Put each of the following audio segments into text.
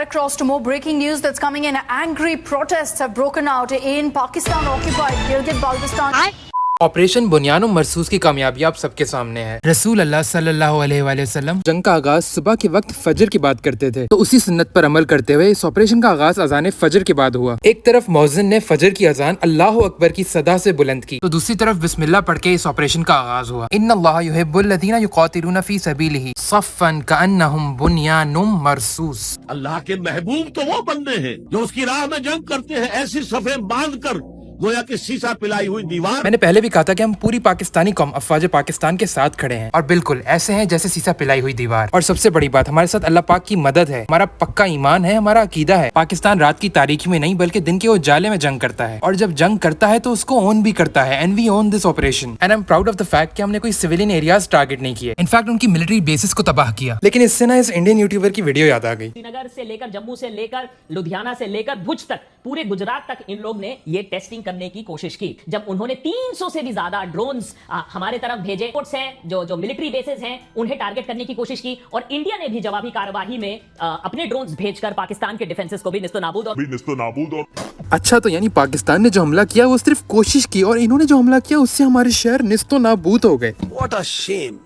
Across to more breaking news that's coming in. Angry protests have broken out in Pakistan-occupied Gilgit-Baltistan. Operation Bunyan Marsoos की कामयाबी आप सबके सामने है। रसूल अल्लाह सल्लल्लाहु अलैहि वसल्लम जंग का आगाज सुबह के वक्त फजर की बात करते थे, तो उसी सुन्नत पर अमल करते हुए इस ऑपरेशन का आगाज अजान फजर के बाद हुआ। एक तरफ मौजिन ने फजर की अजान अल्लाह अकबर की सदा से बुलंद की, तो दूसरी तरफ बिस्मिल्लाह पढ़ के इस ऑपरेशन का आगाज हुआ। इन्नल्लाह युहिब्बुल लज़ीना युक़ातिलूना फ़ी सबीलिही सफ़्फ़न कअन्नहुम बुनियानुम मरसूस। अल्लाह के महबूब तो वो बंदे हैं जो उसकी राह में जंग करते हैं, ऐसी सफे बांध कर गोया कि शीशा पिलाई हुई दीवार। मैंने पहले भी कहा था कि हम पूरी पाकिस्तानी कौम अफवाज पाकिस्तान के साथ खड़े हैं, और बिल्कुल ऐसे हैं जैसे शीशा पिलाई हुई दीवार। और सबसे बड़ी बात, हमारे साथ अल्लाह पाक की मदद है, हमारा पक्का ईमान है, हमारा अकीदा है। पाकिस्तान रात की तारीकी में नहीं बल्कि दिन के उजाले में जंग करता है, और जब जंग करता है तो उसको ओन भी करता है। And we own this operation and I am proud of the fact कि हमने कोई सिविलियन एरियाज टारगेट नहीं किए, इनफैक्ट उनकी मिलिट्री बेसिस को तबाह किया। लेकिन इससे ना इस इंडियन यूट्यूबर की वीडियो याद आ गई। श्रीनगर से लेकर जम्मू से लेकर लुधियाना से लेकर भुज तक पूरे गुजरात तक इन लोग ने ये टेस्टिंग करने की कोशिश की, जब उन्होंने 300 से भी ज्यादा ड्रोन्स हमारे तरफ भेजे। एयरपोर्ट्स हैं, जो मिलिट्री बेसेस हैं, उन्हें टारगेट करने की कोशिश की, और इंडिया ने भी जवाबी कार्रवाई में अपने ड्रोन्स भेजकर पाकिस्तान के डिफेंसेस को भी निस्तनाबूद और अच्छा, तो यानी पाकिस्तान ने जो हमला किया वो सिर्फ कोशिश की, और इन्होंने जो हमला किया उससे हमारे शहर निस्तनाबूद हो गए। What a shame!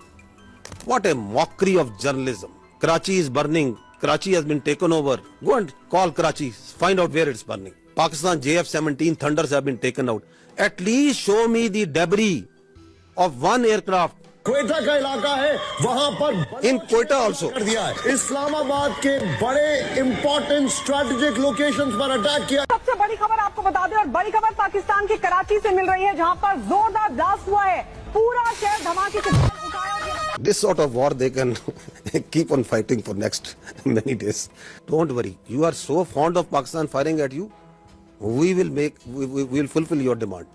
What a mockery of journalism! Karachi is burning. Karachi has been taken over. Go and call Karachi. Find out where it's burning. Pakistan JF-17 Thunders have been taken out. At least show me the debris of one aircraft. Quetta का इलाका है, वहां पर In Quetta also. कर दिया है। इस्लामाबाद के बड़े इंपॉर्टेंट स्ट्रेटेजिक लोकेशंस पर अटैक किया। सबसे बड़ी खबर आपको बता दें, और बड़ी खबर पाकिस्तान की कराची से मिल रही है, जहां पर जोरदार ब्लास्ट हुआ है, पूरा शहर धमाके से उठाया। This sort of war they can keep on fighting for next many days. Don't worry. You are so fond of Pakistan firing at you. We will fulfill your demand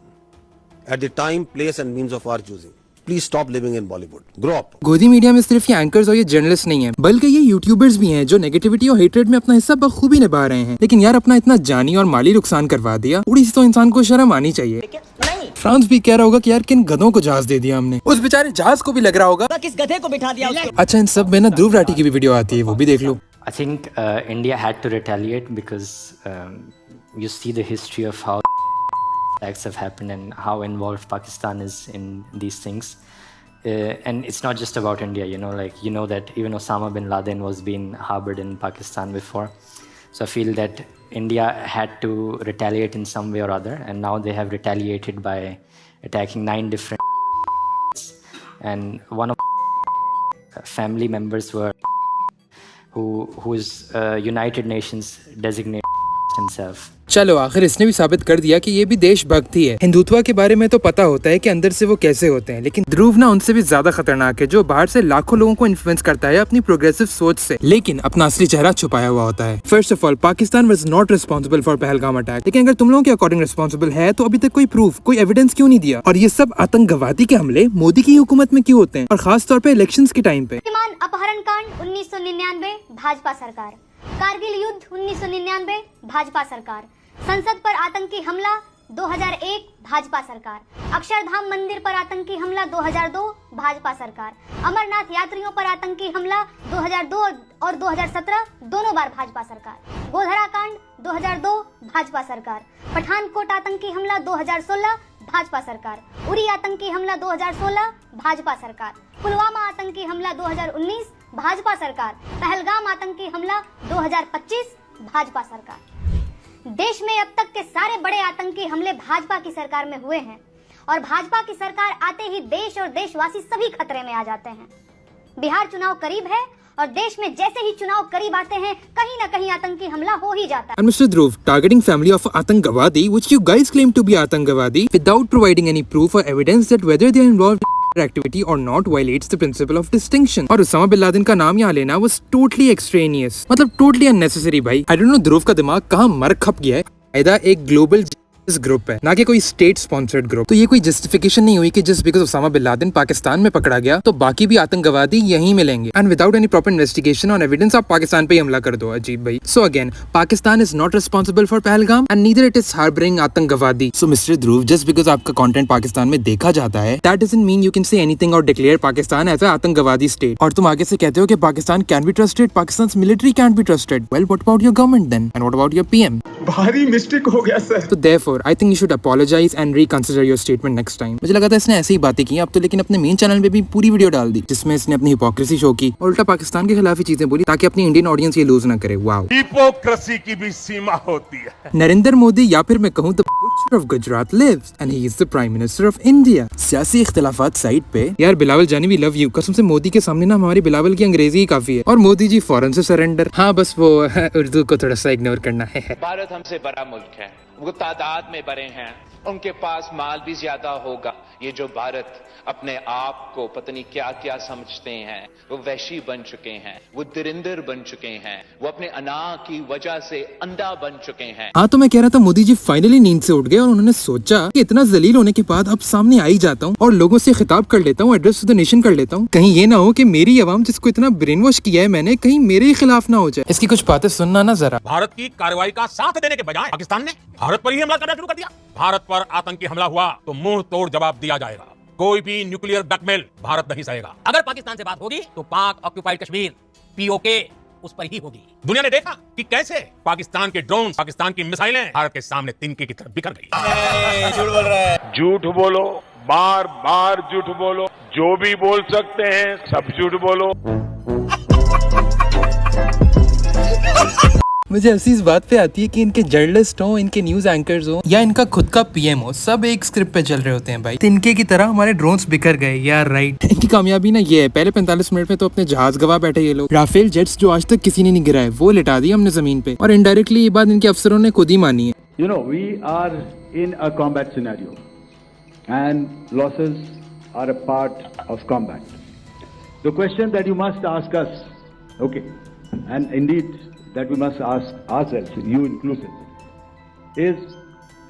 at the time, place and means of our choosing. Please stop living in Bollywood. Grow up. गोदी media में सिर्फ ये anchors और ये journalist नहीं हैं, बल्कि ये यूट्यूबर्स भी हैं जो नेगेटिविटी और हेट्रेड में अपना हिस्सा बखूबी निभा रहे हैं। लेकिन यार, अपना इतना जानी और माली नुकसान करवा दिया, थोड़ी सी तो इंसान को शर्म आनी चाहिए। फ्रांस भी कह रहा होगा कि यार किन गधों को जहाज दे दिया हमने। उस बेचारे जहाज को भी लग रहा होगा किस गधे को बिठा दिया उसको। अच्छा, इन सब में ना ध्रुव राठी की भी वीडियो आती है, वो भी देख लो। I think India had to retaliate because you see the history of how attacks have happened and how involved Pakistan is in these things. And it's not just about India, you know that even Osama bin Laden was being harbored in Pakistan before. So I feel that India had to retaliate in some way or other, and now they have retaliated by attacking 9 different and one of family members were who is United Nations designated himself. चलो, आखिर इसने भी साबित कर दिया कि ये भी देशभक्त ही है। हिंदुत्व के बारे में तो पता होता है कि अंदर से वो कैसे होते हैं, लेकिन ध्रुव ना उनसे भी ज्यादा खतरनाक है, जो बाहर से लाखों लोगों को इन्फ्लुएंस करता है अपनी प्रोग्रेसिव सोच से, लेकिन अपना असली चेहरा छुपाया हुआ होता है। First of all, Pakistan was not responsible for Pahalgam attack, लेकिन अगर तुम लोगों के अकॉर्डिंग रिस्पॉन्सिबल है तो अभी तक कोई प्रूफ, कोई एविडेंस क्यों नहीं दिया? और ये सब आतंकवादी के हमले मोदी की हुकूमत में क्यों होते हैं, और खास तौर पे इलेक्शंस के टाइम पे? अपहरण कांड 1999 भाजपा सरकार, कारगिल युद्ध 1999 भाजपा सरकार, संसद पर आतंकी हमला 2001 भाजपा सरकार, अक्षरधाम मंदिर पर आतंकी हमला 2002 भाजपा सरकार, अमरनाथ यात्रियों पर आतंकी हमला 2002 और 2017 दोनों बार भाजपा सरकार, गोधरा कांड 2002 भाजपा सरकार, पठानकोट आतंकी हमला 2016 भाजपा सरकार, उरी आतंकी हमला 2016 भाजपा सरकार, पुलवामा आतंकी हमला 2019 भाजपा सरकार, पहलगाम आतंकी हमला 2025 भाजपा सरकार। देश में अब तक के सारे बड़े आतंकी हमले भाजपा की सरकार में हुए हैं, और भाजपा की सरकार आते ही देश और देशवासी सभी खतरे में आ जाते हैं। बिहार चुनाव करीब है, और देश में जैसे ही चुनाव करीब आते हैं, कहीं न कहीं आतंकी हमला हो ही जाता है। Mr. Dhruv, targeting family of Atangawadi, which you guys claim to be Atangawadi, without providing any proof or evidence that whether they are involved activity or not violates the principle of distinction. और Usama bin Laden का नाम यहाँ लेना was totally extraneous, मतलब totally unnecessary भाई। I don't know ध्रुव का दिमाग कहाँ मर खप गया है। कायदा एक ग्लोबल इस ग्रुप है, ना कि कोई स्टेट स्पॉन्सर्ड ग्रुप। तो ये कोई जस्टिफिकेशन नहीं हुई कि जस्ट बिकॉज ओसामा बिन लादेन पाकिस्तान में पकड़ा गया तो बाकी भी आतंकवादी यहीं मिलेंगे and without any proper investigation और एविडेंस आप पाकिस्तान पे ही हमला कर दो। अजीब भाई। So again, Pakistan is not responsible for Pahalgam and neither it is harbouring आतंकवादी। So mister Dhruv, just because आपका कंटेंट पाकिस्तान में देखा जाता है, that doesn't mean you can say anything और डिक्लेयर पाकिस्तान एज अ आतंकवादी स्टेट। और तुम आगे से कहते हो कि Pakistan can be trusted, Pakistan military can be trusted. Well, what about your government then and what about your PM? भारी मिस्टेक हो गया सर। तो therefore, I think you should apologize and reconsider your statement next time। मुझे लगा था इसने ऐसे ही बातें की अब तो, लेकिन अपने मेन चैनल पे भी पूरी वीडियो डाल दी जिसमें इसने अपनी हिपोक्रेसी शो की और उल्टा पाकिस्तान के खिलाफ ही चीजें बोली ताकि अपनी इंडियन ऑडियंस ये लूज ना करे। वाओ, हिपोक्रेसी की भी सीमा होती है। नरेंद्र मोदी, या फिर मैं कहूँ तो butcher of Gujarat lives and he is the Prime Minister of India। सियासी इख्तिलाफात साइड पे, यार बिलावल जानी वी लव यू, कसम से मोदी के सामने ना हमारे बिलावल की अंग्रेजी ही काफी है और मोदी जी फौरन से सरेंडर। हाँ, बस वो उर्दू को थोड़ा सा इग्नोर करना है। भारत हमसे बड़ा मुल्क है, वो तादाद में बड़े हैं, उनके पास माल भी ज्यादा होगा। ये जो भारत अपने आप को पता नहीं क्या क्या समझते हैं, वो वहशी बन चुके हैं, वो दरिंदर बन चुके हैं, वो अपने अना की वजह से अंधा बन चुके हैं। हाँ, तो मैं कह रहा था मोदी जी फाइनली नींद से उठ गए और उन्होंने सोचा कि इतना जलील होने के बाद अब सामने आ ही जाता हूँ और लोगों से खिताब कर लेता हूँ, एड्रेस टू द नेशन कर लेता हूँ। कहीं ये ना हो कि मेरी आवाम जिसको इतना ब्रेन वॉश किया है मैंने, कहीं मेरे ही खिलाफ ना हो जाए। इसकी कुछ बातें सुनना ना जरा। भारत की कार्रवाई का साथ देने के बजाय पाकिस्तान ने भारत पर ही हमला करना शुरू कर दिया। भारत पर आतंकी हमला हुआ तो मुंह तोड़ जवाब दिया जाएगा। कोई भी न्यूक्लियर ब्लैकमेल भारत नहीं सहेगा। अगर पाकिस्तान से बात होगी तो पाक ऑक्युपाइड कश्मीर POK उस पर ही होगी। दुनिया ने देखा कि कैसे पाकिस्तान के ड्रोन, पाकिस्तान की मिसाइलें भारत के सामने तिनके की तरफ बिखर गई। झूठ बोल रहा है। झूठ बोलो, बार बार झूठ बोलो, जो भी बोल सकते हैं सब झूठ बोलो। मुझे हंसी इस बात पे आती है कि इनके जर्नलिस्ट हो, इनके न्यूज एंकर्स हो या इनका खुद का PM हो, सब एक स्क्रिप्ट पे चल रहे होते हैं भाई। तिनके की तरह हमारे ड्रोन्स बिखर गए यार, राइट। इनकी कामयाबी ना ये है, पहले 45 मिनट में तो अपने जहाज गवा बैठे ये लोग। राफेल जेट्स जो आज तक किसी ने नहीं गिराए वो लिटा दिए हमने जमीन पे, और इनडायरेक्टली ये बात इनके अफसरों ने खुद ही मानी है। You know, we are in a combat scenario and losses are a part of combat. The question that you must ask us, okay, and indeed that we must ask ourselves, you inclusive, is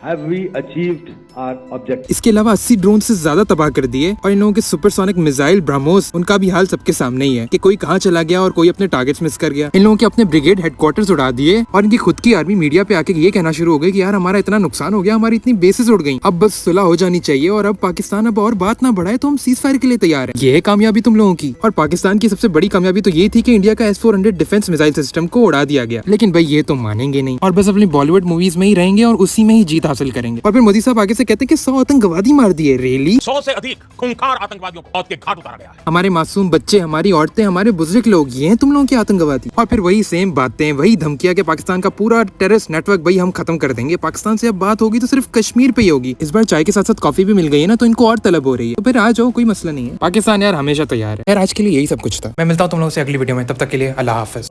have we achieved our objective? इसके अलावा 80 drone से ज्यादा तबाह कर दिए और इन लोगों के सुपरसोनिक मिसाइल ब्रह्मोस, उनका भी हाल सबके सामने ही है कि कोई कहाँ चला गया और कोई अपने टारगेट्स मिस कर गया। इन लोगों के अपने ब्रिगेड हेडक्वार्टर्स उड़ा दिए और इनकी खुद की आर्मी मीडिया पे आके ये कहना शुरू हो गई कि यार हमारा इतना नुकसान हो गया, हमारी इतनी बेसेस उड़ गई, अब बस सुलह हो जानी चाहिए और अब पाकिस्तान अब और बात ना बढ़ाए तो हम सीज फायर के लिए तैयार है। ये है कामयाबी तुम लोगों की। और पाकिस्तान की सबसे बड़ी कामयाबी तो ये थी कि इंडिया का S-400 डिफेंस मिसाइल सिस्टम को उड़ा दिया गया। लेकिन भाई ये तो मानेंगे नहीं और बस अपनी बॉलीवुड मूवीज में ही रहेंगे और उसी में ही जीत हासिल करेंगे। और फिर मोदी साहब आगे से कहते हैं कि 100 आतंकवादी मार दिए। रियली? 100 से अधिक खूंखार आतंकवादियों को मौत के घाट उतारा गया है। हमारे मासूम बच्चे, हमारी औरतें, हमारे बुजुर्ग लोग, ये हैं तुम लोगों के आतंकवादी। और फिर वही सेम बातें, वही धमकियां कि पाकिस्तान का पूरा टेररिस्ट नेटवर्क भाई हम खत्म कर देंगे। पाकिस्तान से अब बात होगी तो सिर्फ कश्मीर पे ही होगी। इस बार चाय के साथ साथ कॉफी भी मिल गई है ना, तो इनको और तलब हो रही है। तो फिर आ जाओ, कोई मसला नहीं है। पाकिस्तान यार हमेशा तैयार है। यार आज के लिए यही सब कुछ था। मैं मिलता हूँ तुम लोगों से अगली वीडियो में, तब तक के लिए अल्लाह हाफिज।